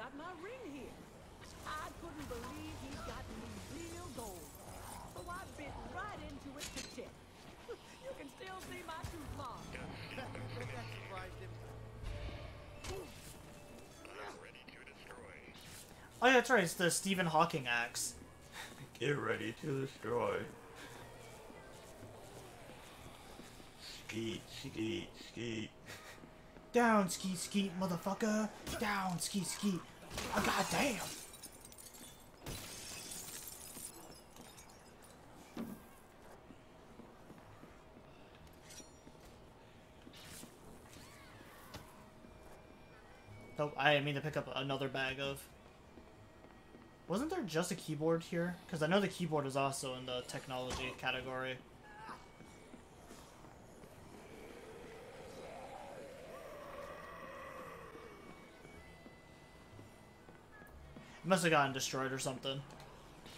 got my ring here. I couldn't believe he'd gotten me real gold. So I bit right into it to check. You can still see my tooth mark. That surprised him. Ready to destroy. Oh yeah, that's right, it's the Stephen Hawking axe. Get ready to destroy. Skeet, skeet, skeet. Down, skeet, skeet, motherfucker. Down, skeet, skeet. Oh, goddamn. Oh, I didn't mean to pick up another bag of... Wasn't there just a keyboard here? Because I know the keyboard is also in the technology category. It must have gotten destroyed or something.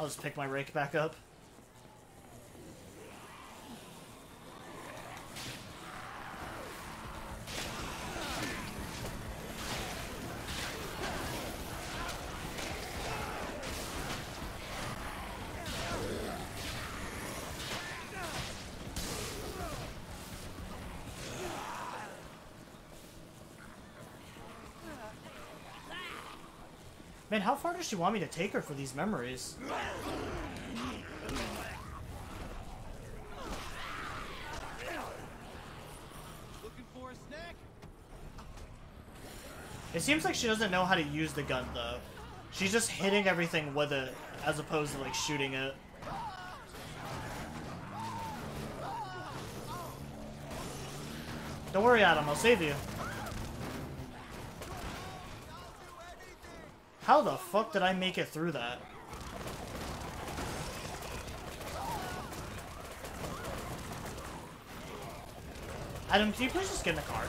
I'll just pick my rake back up. Man, how far does she want me to take her for these memories? Looking for a snack? It seems like she doesn't know how to use the gun, though. She's just hitting everything with it, as opposed to, like, shooting it. Don't worry, Adam, I'll save you. How the fuck did I make it through that? Adam, can you please just get in the car?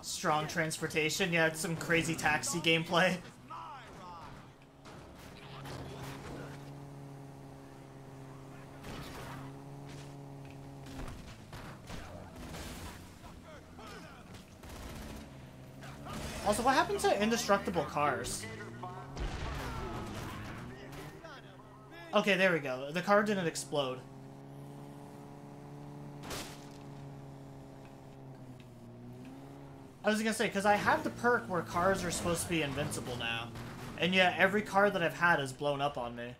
Strong transportation, yeah, it's some crazy taxi gameplay. Also, what happened to indestructible cars? Okay, there we go. The car didn't explode. I was gonna say, because I have the perk where cars are supposed to be invincible now. And yet, every car that I've had has blown up on me.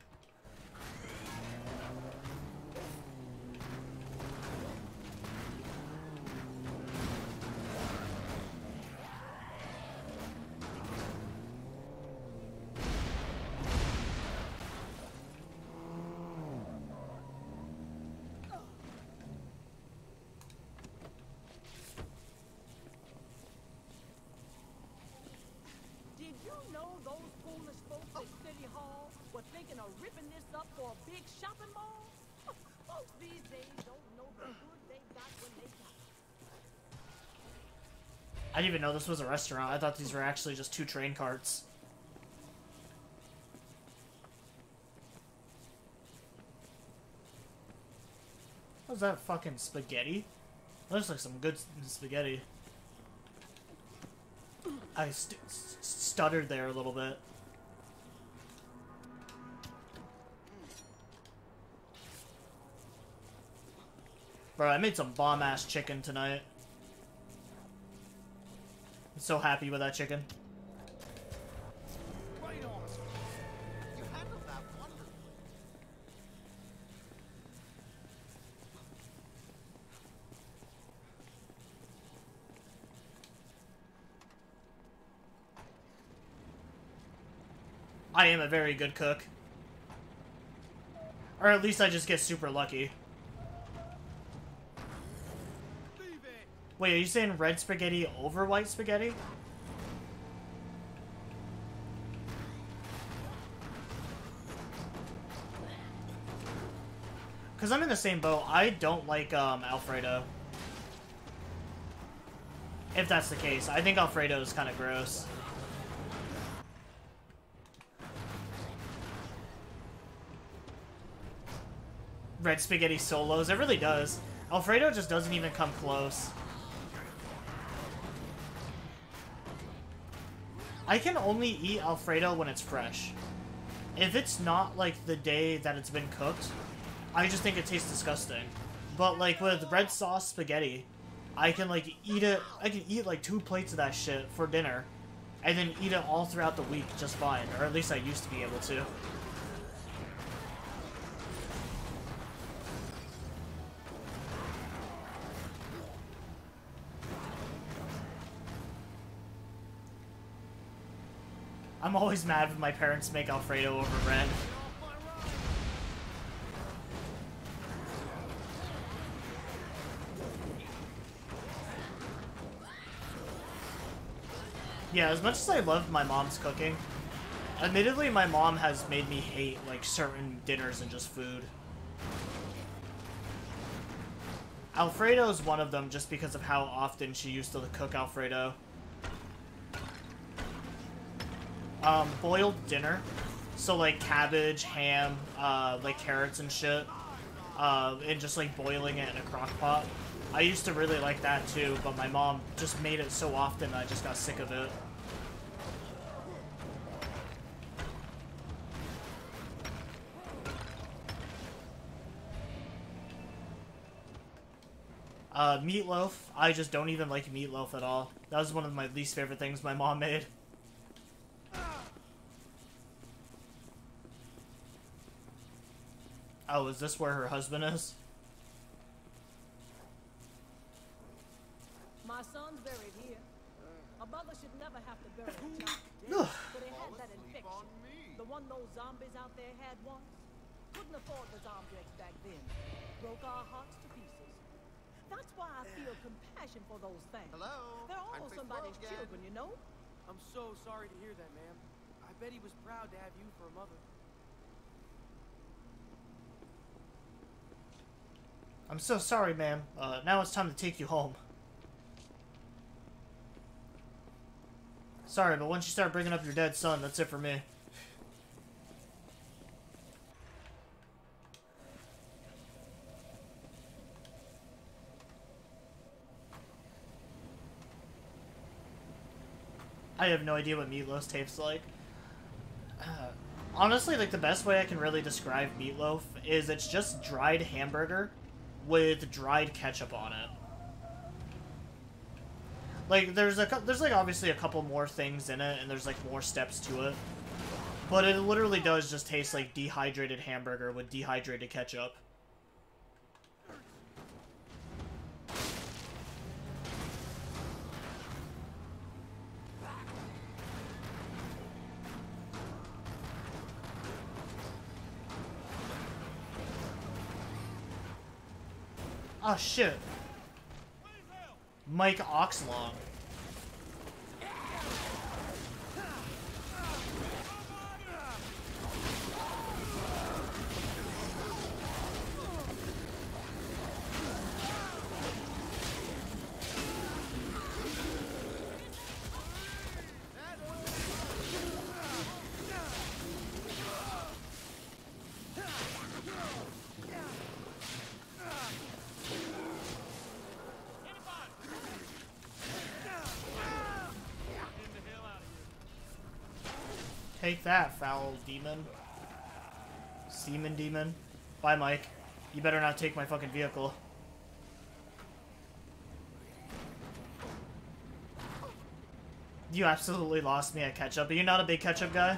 Did you know those foolish folks at City Hall were thinking of ripping this up for a big shopping mall? Folks these days don't know the good they got when they got it. I didn't even know this was a restaurant. I thought these were actually just two train carts. What's that fucking spaghetti? Looks like some good spaghetti. I stuttered there a little bit. Bro, I made some bomb-ass chicken tonight. I'm so happy with that chicken. Right on. You handled that wonderfully. I am a very good cook. Or at least I just get super lucky. Wait, are you saying red spaghetti over white spaghetti? Because I'm in the same boat. I don't like Alfredo. If that's the case. I think Alfredo is kind of gross. red spaghetti solos. It really does. Alfredo just doesn't even come close. I can only eat Alfredo when it's fresh. If it's not, like, the day that it's been cooked, I just think it tastes disgusting. But, like, with red sauce spaghetti, I can, like, eat it. I can eat, like, 2 plates of that shit for dinner, and then eat it all throughout the week just fine. Or at least I used to be able to. I'm always mad when my parents make Alfredo over Ren. Yeah, as much as I love my mom's cooking, admittedly my mom has made me hate, like, certain dinners and just food. Alfredo's one of them just because of how often she used to cook Alfredo. Boiled dinner. So, like, cabbage, ham, like, carrots and shit. And just, like, boiling it in a crock pot. I used to really like that, too, but my mom just made it so often I just got sick of it. Meatloaf. I just don't even like meatloaf at all. That was one of my least favorite things my mom made. Oh, is this where her husband is? My son's buried here. A mother should never have to bury a child dead, but it had that infection. The one those zombies out there had once. Couldn't afford the zombie back then. Broke our hearts to pieces. That's why I feel compassion for those things. Hello? They're all I'm somebody's Fitz again. children, you know? I'm so sorry to hear that, ma'am. I bet he was proud to have you for a mother. I'm so sorry, ma'am. Now it's time to take you home. Sorry, but once you start bringing up your dead son, that's it for me. I have no idea what meatloaf tastes like. Honestly, like, the best way I can really describe meatloaf is it's just dried hamburger with dried ketchup on it. Like, there's like obviously a couple more things in it, and there's like more steps to it. But it literally does just taste like dehydrated hamburger with dehydrated ketchup. Oh shit. Mike Oxlong. Take that, foul demon. Semen demon. Bye, Mike. You better not take my fucking vehicle. You absolutely lost me at ketchup. Are you not a big ketchup guy?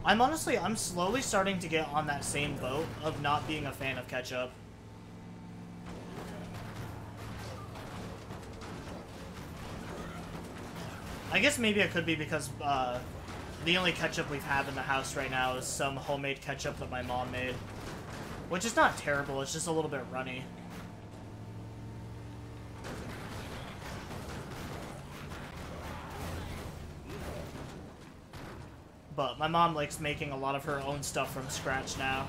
I'm slowly starting to get on that same boat of not being a fan of ketchup. I guess maybe it could be because the only ketchup we have in the house right now is some homemade ketchup that my mom made. Which is not terrible, it's just a little bit runny. But my mom likes making a lot of her own stuff from scratch now.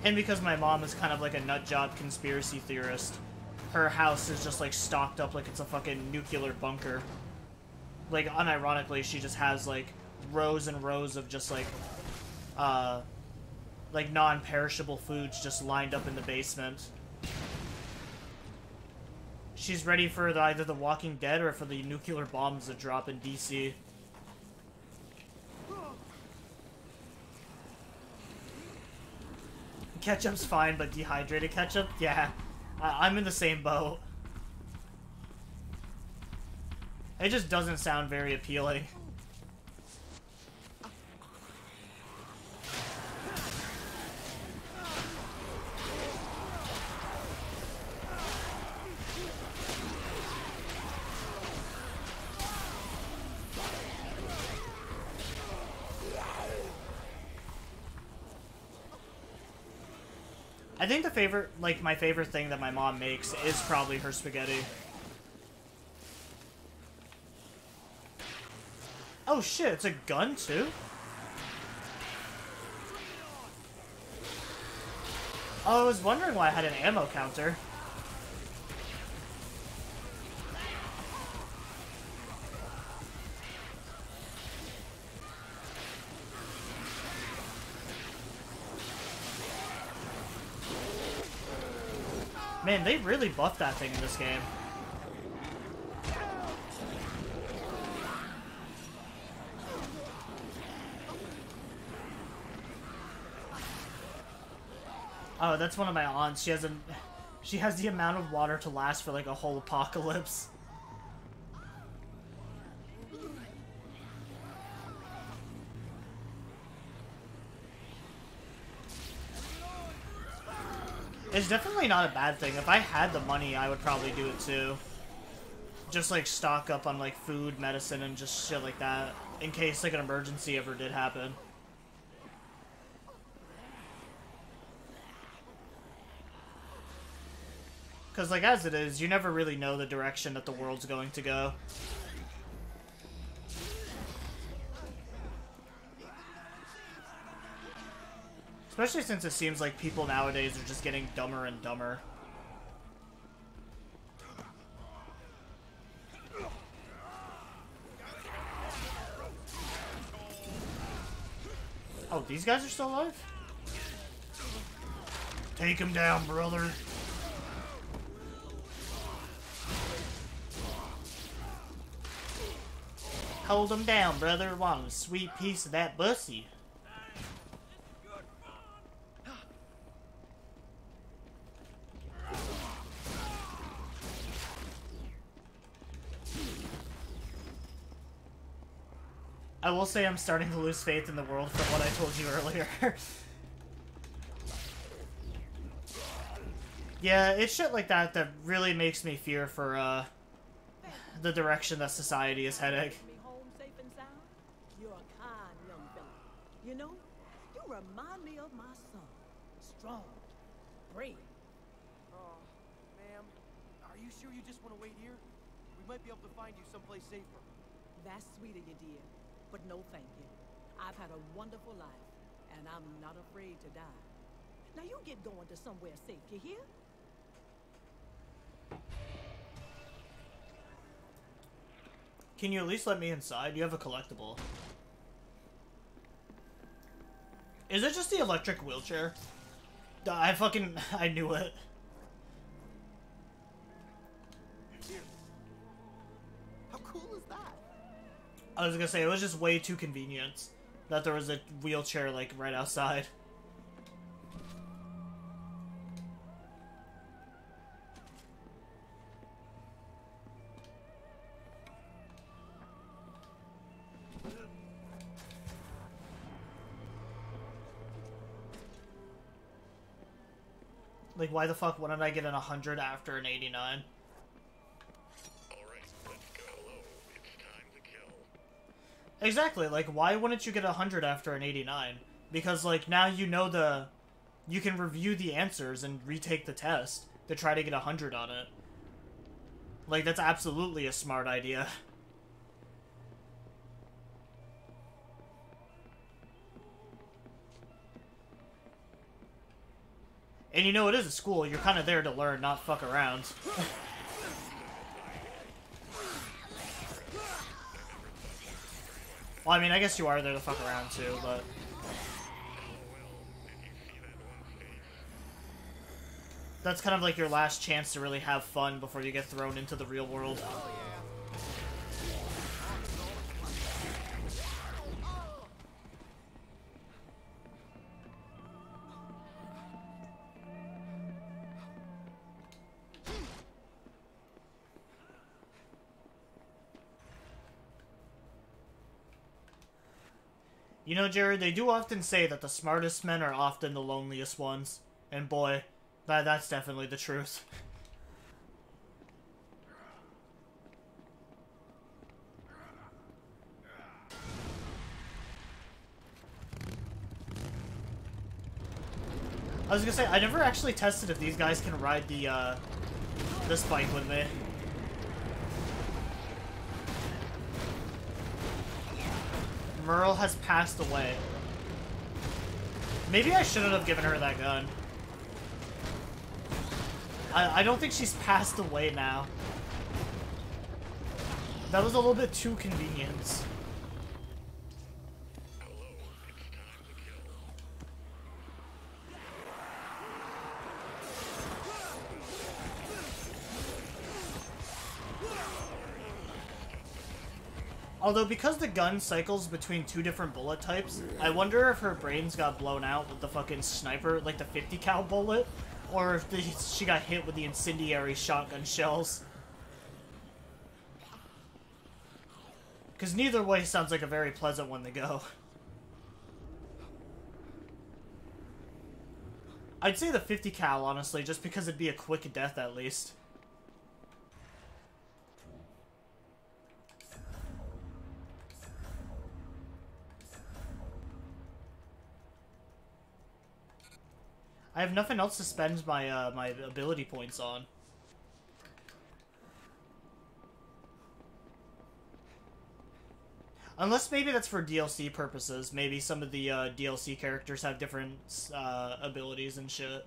And because my mom is kind of like a nutjob conspiracy theorist, her house is just like stocked up like it's a fucking nuclear bunker. Like, unironically, she just has like rows and rows of just like non-perishable foods just lined up in the basement. She's ready for either The Walking Dead or for the nuclear bombs that drop in DC. Ketchup's fine, but dehydrated ketchup? Yeah, I'm in the same boat. It just doesn't sound very appealing. I think my favorite thing that my mom makes is probably her spaghetti. Oh shit, it's a gun too? Oh, I was wondering why I had an ammo counter. Man, they really buffed that thing in this game. Oh, that's one of my aunts. She has the amount of water to last for like a whole apocalypse. It's definitely not a bad thing. If I had the money, I would probably do it too. Just like stock up on like food, medicine, and just shit like that in case like an emergency ever did happen. Because, like, as it is, you never really know the direction that the world's going to go. Especially since it seems like people nowadays are just getting dumber and dumber. Oh, these guys are still alive? Take him down, brother. Hold him down, brother. Want a sweet piece of that bussy. I will say I'm starting to lose faith in the world from what I told you earlier. Yeah, it's shit like that that really makes me fear for, the direction that society is heading. You're a kind young fella. You know, you remind me of my son. Strong, brave. Oh, ma'am, are you sure you just want to wait here? We might be able to find you someplace safer. That's sweet of you, dear. But no thank you. I've had a wonderful life, and I'm not afraid to die. Now you get going to somewhere safe, you hear? Can you at least let me inside? You have a collectible. Is it just the electric wheelchair? I knew it. How cool is that? I was gonna say, it was just way too convenient that there was a wheelchair, like, right outside. Like, why the fuck wouldn't I get an 100 after an 89? Alright, let's go. It's time to kill. Exactly, like, why wouldn't you get 100 after an 89? Because, like, now you know you can review the answers and retake the test to try to get 100 on it. Like, that's absolutely a smart idea. And you know, it is a school. You're kind of there to learn, not fuck around. Well, I mean, I guess you are there to fuck around too, but... That's kind of like your last chance to really have fun before you get thrown into the real world. You know, Jared, they do often say that the smartest men are often the loneliest ones. And boy, that's definitely the truth. I was gonna say, I never actually tested if these guys can ride the, this bike with me. Meryl has passed away. Maybe I shouldn't have given her that gun. I don't think she's passed away now. That was a little bit too convenient. Although, because the gun cycles between two different bullet types, I wonder if her brains got blown out with the fucking sniper, like the 50 cal bullet, or if she got hit with the incendiary shotgun shells. Because neither way sounds like a very pleasant one to go. I'd say the 50 cal, honestly, just because it'd be a quick death at least. I have nothing else to spend my my ability points on. Unless maybe that's for DLC purposes. Maybe some of the DLC characters have different abilities and shit.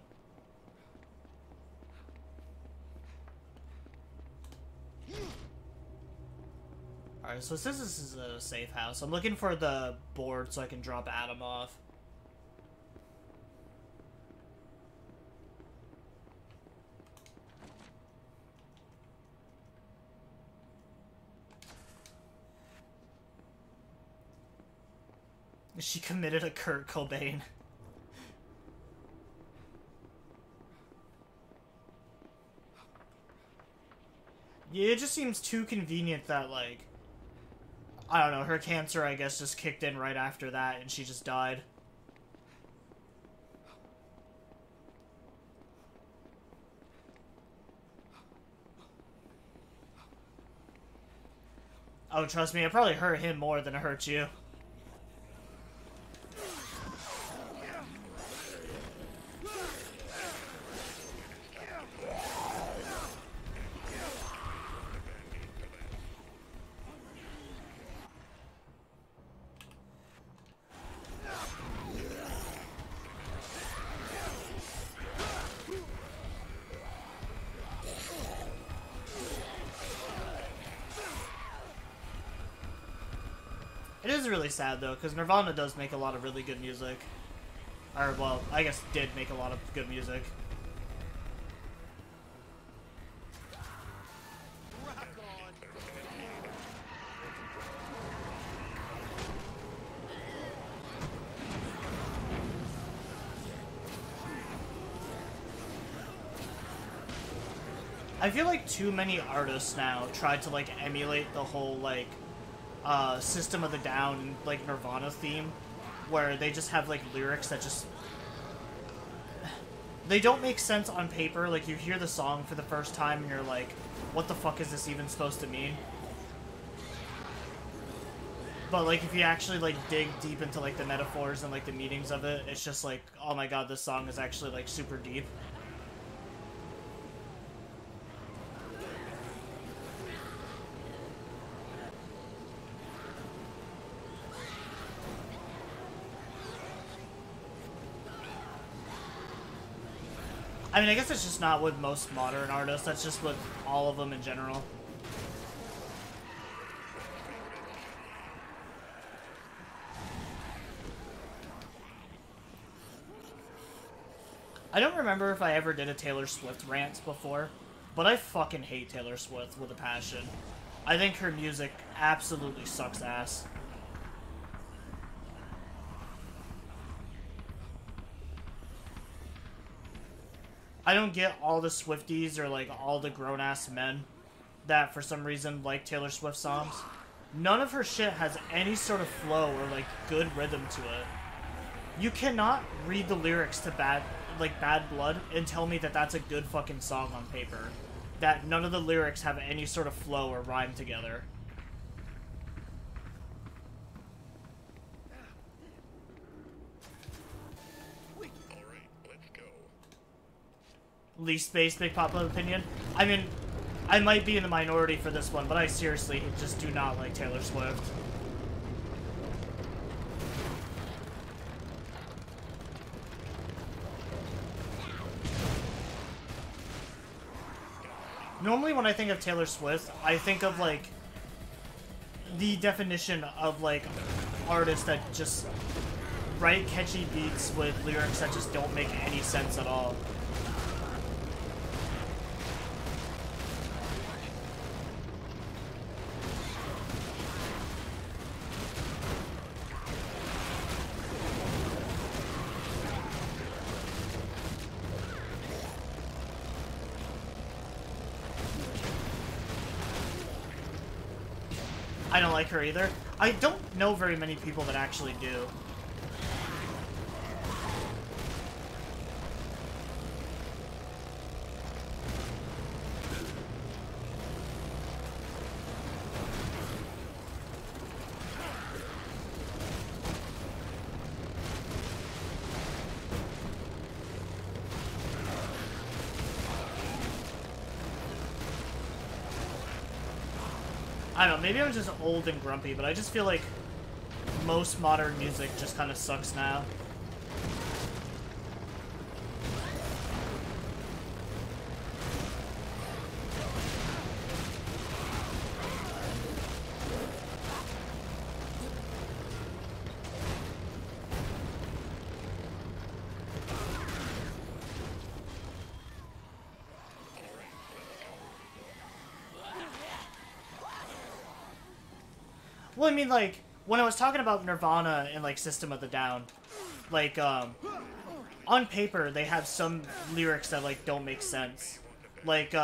Alright, so since this is a safe house, I'm looking for the board so I can drop Adam off. She committed a Kurt Cobain. Yeah, it just seems too convenient that, like, I don't know, her cancer, I guess, just kicked in right after that, and she just died. Oh, trust me, it probably hurt him more than it hurt you. It is really sad, though, because Nirvana does make a lot of really good music. Or, well, I guess did make a lot of good music. I feel like too many artists now try to, like, emulate the whole, like, System of the Down, like, Nirvana theme, where they just have, like, lyrics that just... They don't make sense on paper. Like, you hear the song for the first time and you're like, what the fuck is this even supposed to mean? But, like, if you actually, like, dig deep into, like, the metaphors and, like, the meanings of it, it's just like, oh my god, this song is actually, like, super deep. I mean, I guess it's just not with most modern artists. That's just with all of them in general. I don't remember if I ever did a Taylor Swift rant before, but I fucking hate Taylor Swift with a passion. I think her music absolutely sucks ass. I don't get all the Swifties or like all the grown-ass men that for some reason like Taylor Swift songs. None of her shit has any sort of flow or like good rhythm to it. You cannot read the lyrics to Bad Blood and tell me that that's a good fucking song on paper. That none of the lyrics have any sort of flow or rhyme together. Alright, let's go. Least basic popular opinion. I mean, I might be in the minority for this one, but I seriously just do not like Taylor Swift. Normally when I think of Taylor Swift, I think of, like, the definition of, like, artists that just write catchy beats with lyrics that just don't make any sense at all. I don't like her either. I don't know very many people that actually do. I don't know, maybe I'm just old and grumpy, but I just feel like most modern music just kind of sucks now. Well, I mean, like, when I was talking about Nirvana and, like, System of the Down, like, on paper, they have some lyrics that, like, don't make sense. Like,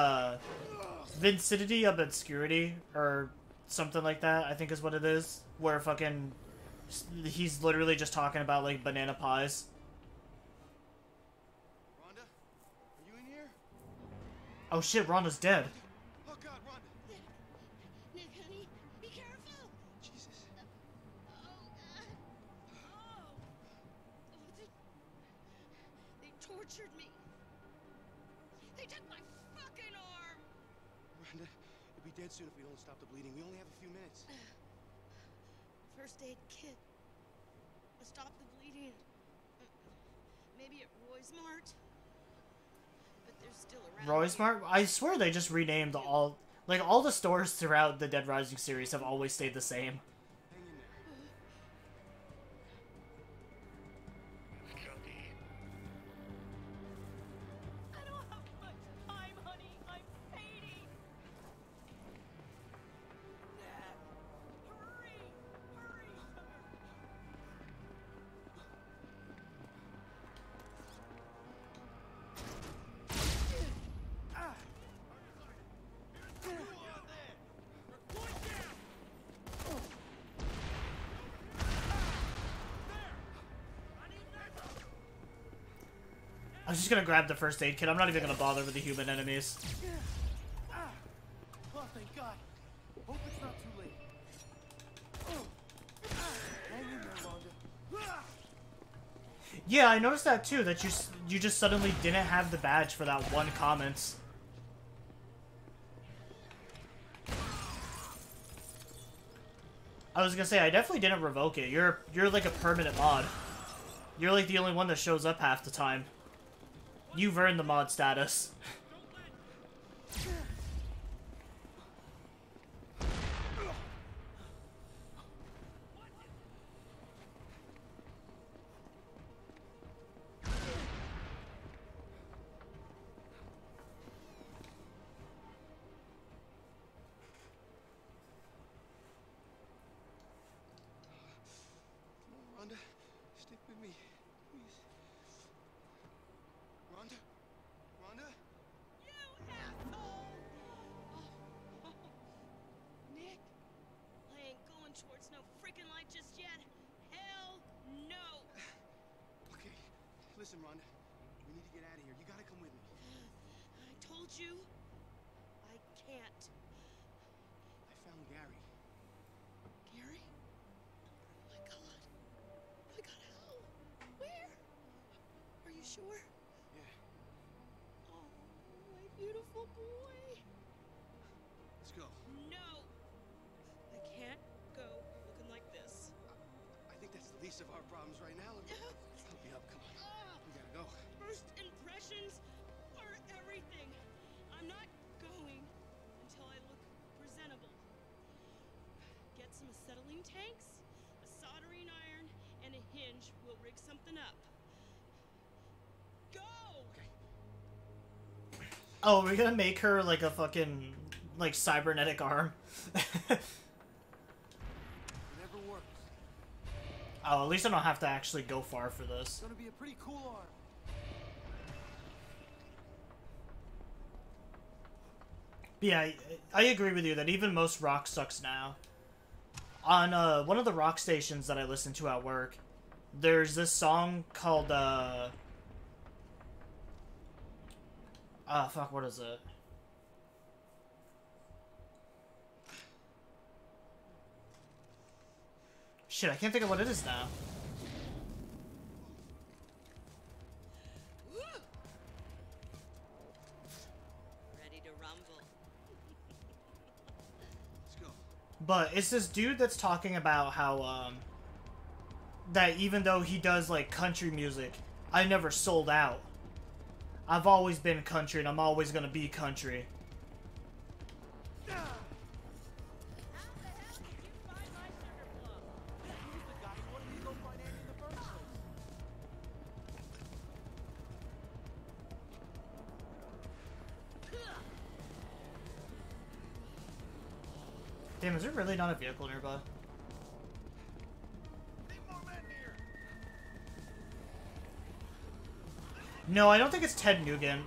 Vicinity of Obscurity, or something like that, I think is what it is, where fucking, he's literally just talking about, like, banana pies. Rhonda, are you in here? Oh shit, Rhonda's dead. Oh God, Rhonda! Nick, honey, be careful! Jesus. Oh, God. Oh. They tortured me. They took my fucking arm. Rhonda, you'll be dead soon if we don't stop the bleeding. We only have a few minutes. First aid kit. Stop the bleeding. Maybe at Roy's Mart. But they're still around. Roy's Mart? I swear they just renamed all the stores throughout the Dead Rising series have always stayed the same. Hang in there. Chucky. I don't have much time, honey. I'm fading. Hurry! Hurry! I'm just gonna grab the first aid kit. I'm not even gonna bother with the human enemies. Oh, thank God. Hope it's not too late. Hang in there, Rhonda. Yeah, I noticed that too, that you just suddenly didn't have the badge for that one comment. I was gonna say, I definitely didn't revoke it. You're like a permanent mod. You're like the only one that shows up half the time. You've earned the mod status. Rhonda, stick with me, please. Rhonda? Rhonda? You asshole! Oh, Nick, I ain't going towards no freaking light just yet. Hell no! Okay, listen, Rhonda. We need to get out of here. You gotta come with me. I told you, I can't. I found Gary. Gary? Oh my God. Oh my God, how? Where? Are you sure? Yeah, Oh, my beautiful boy. let's go. No! I can't go looking like this. I think that's the least of our problems right now. Let me help you up. Come on. We gotta go. First impressions are everything. I'm not going until I look presentable. Get some acetylene tanks, a soldering iron, and a hinge. We'll rig something up. Go! Okay. Oh, we're gonna make her like a fucking like cybernetic arm. Whatever works. Oh, at least I don't have to actually go far for this. It's gonna be a pretty cool arm. But yeah, I agree with you that even most rock sucks now. On one of the rock stations that I listen to at work, there's this song called fuck, what is it? Shit, I can't think of what it is now. Woo! Ready to rumble. Let's go. But it's this dude that's talking about how, that even though he does, like, country music, I never sold out. I've always been country, and I'm always gonna be country. How the hell did you find my sugar plum? He's the guy who wanted me to go find Andy in the first place. Damn, is there really not a vehicle nearby? No, I don't think it's Ted Nugent.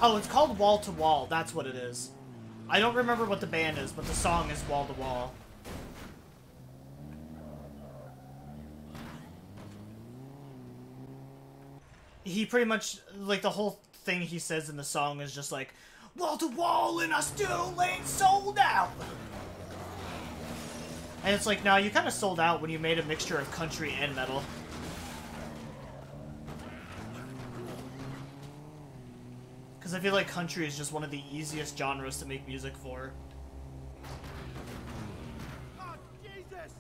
Oh, it's called Wall to Wall. That's what it is. I don't remember what the band is, but the song is Wall to Wall. He pretty much, like, the whole thing he says in the song is just like, wall to wall and I still ain't sold out. And it's like, no, you kind of sold out when you made a mixture of country and metal. Because I feel like country is just one of the easiest genres to make music for. Oh, Jesus!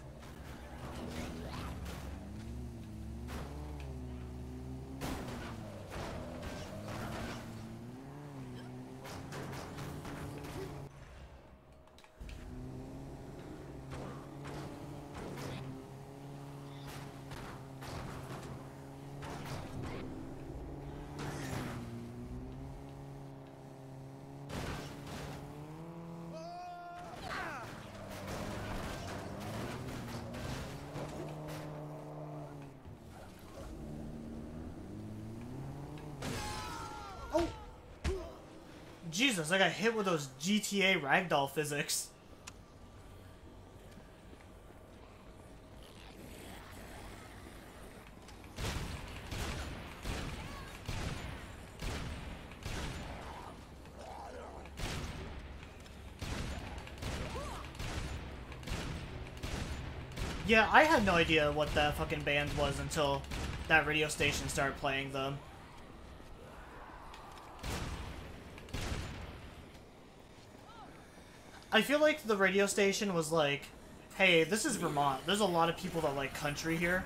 Jesus, I got hit with those GTA ragdoll physics. Yeah, I had no idea what that fucking band was until that radio station started playing them. I feel like the radio station was like, hey, this is Vermont. There's a lot of people that like country here.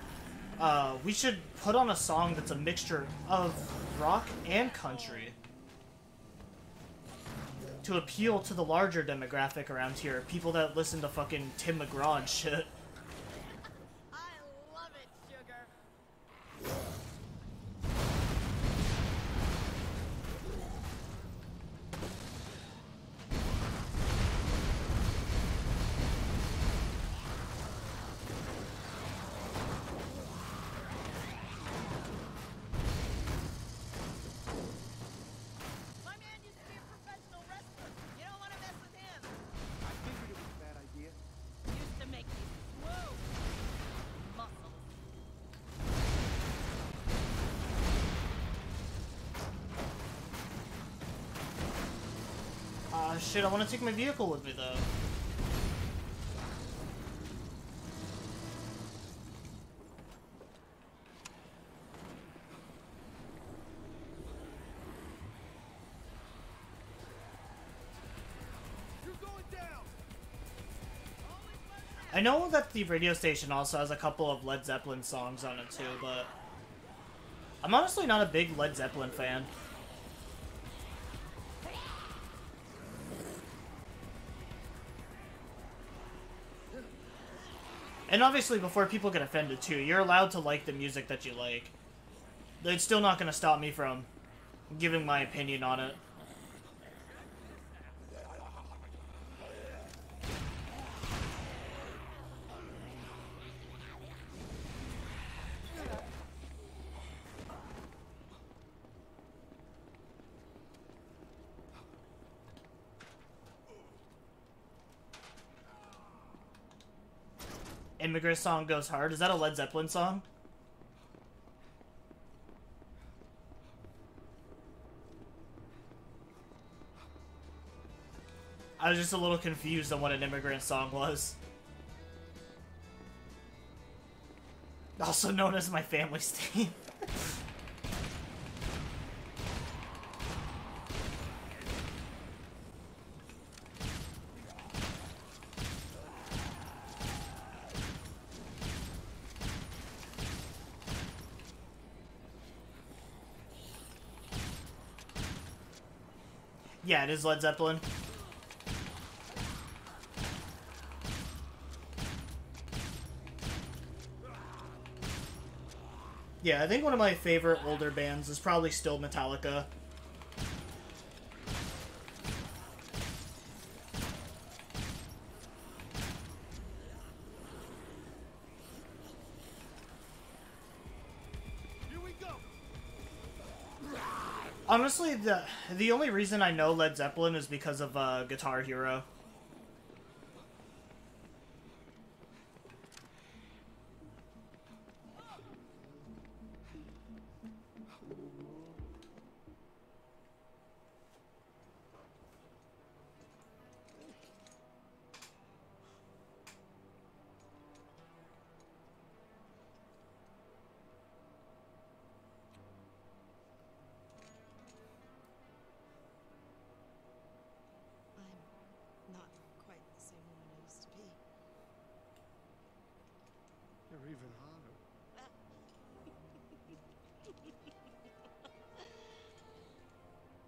We should put on a song that's a mixture of rock and country to appeal to the larger demographic around here. People that listen to fucking Tim McGraw and shit. I love it, sugar. My man used to be a professional wrestler. You don't want to mess with him. I figured it was a bad idea. Used to make me swole. Muscles. Shit, I want to take my vehicle with me, though. You're going down. I know that the radio station also has a couple of Led Zeppelin songs on it, too, but I'm honestly not a big Led Zeppelin fan. And obviously, before people get offended too, you're allowed to like the music that you like. It's still not going to stop me from giving my opinion on it. Immigrant Song Goes Hard. Is that a Led Zeppelin song? I was just a little confused on what an immigrant song was. Also known as my family's theme. Yeah, it is Led Zeppelin. Yeah, I think one of my favorite older bands is probably still Metallica. Here we go. Honestly, the only reason I know Led Zeppelin is because of Guitar Hero. I'm not quite the same woman I used to be. You're even hotter.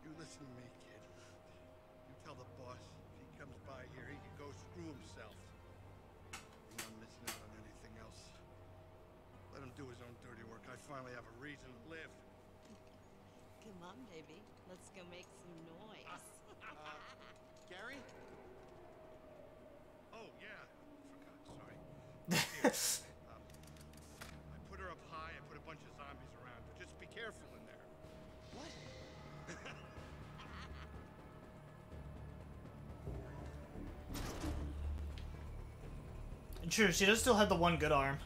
You listen to me, kid. You tell the boss if he comes by here, he can go screw himself. You're not missing out on anything else. Let him do his own dirty work. I finally have a reason to live. Come on, baby. Let's go make some noise. Gary? Oh, yeah. Forgot. Sorry. Here. I put her up high. I put a bunch of zombies around. But just be careful in there. What? True, she does still have the one good arm.